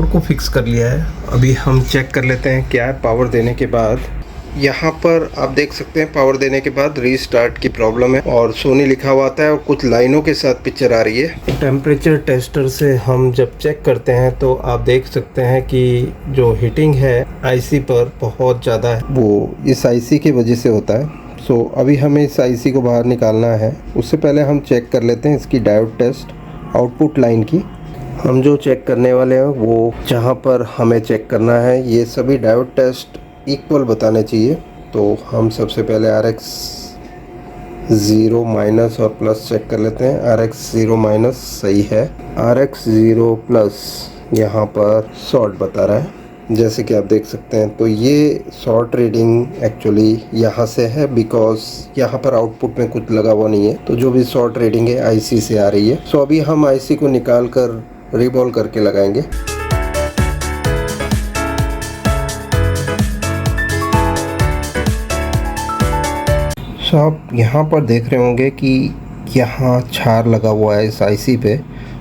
Power को fix कर लिया है। अभी हम चेक कर लेते हैं क्या है पावर देने के बाद। यहाँ पर आप देख सकते हैं पावर देने के बाद रीस्टार्ट की प्रॉब्लम है और सोनी लिखा हुआ आता है और कुछ लाइनों के साथ पिक्चर आ रही है। टेम्परेचर टेस्टर से हम जब चेक करते हैं तो आप देख सकते हैं कि जो हीटिंग है आईसी पर बहुत ज़्यादा है, वो इस आईसी की वजह से होता है। सो अभी हमें इस आईसी को बाहर निकालना है। उससे पहले हम चेक कर लेते हैं इसकी डायोड टेस्ट आउटपुट लाइन की। हम जो चेक करने वाले हैं वो जहाँ पर हमें चेक करना है ये सभी डायोड टेस्ट इक्वल बताने चाहिए। तो हम सबसे पहले RX 0 माइनस और प्लस चेक कर लेते हैं। RX 0 माइनस सही है, RX 0 प्लस यहाँ पर शॉर्ट बता रहा है जैसे कि आप देख सकते हैं। तो ये शॉर्ट रीडिंग एक्चुअली यहाँ से है बिकॉज यहाँ पर आउटपुट में कुछ लगा हुआ नहीं है। तो जो भी शॉर्ट रीडिंग है आईसी से आ रही है। सो अभी हम आईसी को निकाल कर रीबॉल करके लगाएंगे। आप यहाँ पर देख रहे होंगे कि यहाँ छार लगा हुआ है इस आईसी पे।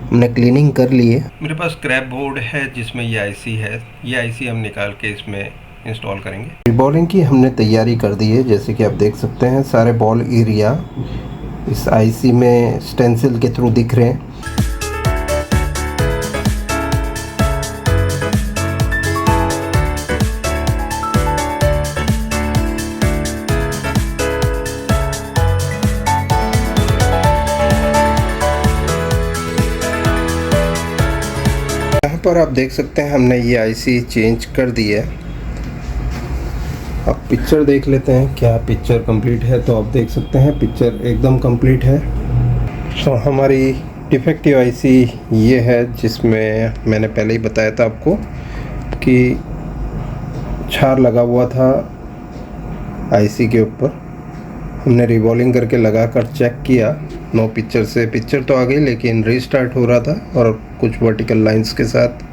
हमने क्लीनिंग कर ली है। मेरे पास स्क्रैप बोर्ड है जिसमें ये आईसी है। ये आईसी हम निकाल के इसमें इंस्टॉल करेंगे। रिबॉलिंग की हमने तैयारी कर दी है। जैसे कि आप देख सकते हैं सारे बॉल एरिया इस आईसी में स्टेंसिल के थ्रू दिख रहे हैं। यहाँ पर आप देख सकते हैं हमने ये आईसी चेंज कर दी है। अब पिक्चर देख लेते हैं क्या पिक्चर कंप्लीट है। तो आप देख सकते हैं पिक्चर एकदम कंप्लीट है। तो हमारी डिफेक्टिव आईसी ये है जिसमें मैंने पहले ही बताया था आपको कि छार लगा हुआ था आईसी के ऊपर। हमने रिवॉल्विंग करके लगाकर चेक किया। नो पिक्चर से पिक्चर तो आ गई लेकिन रीस्टार्ट हो रहा था और कुछ वर्टिकल लाइंस के साथ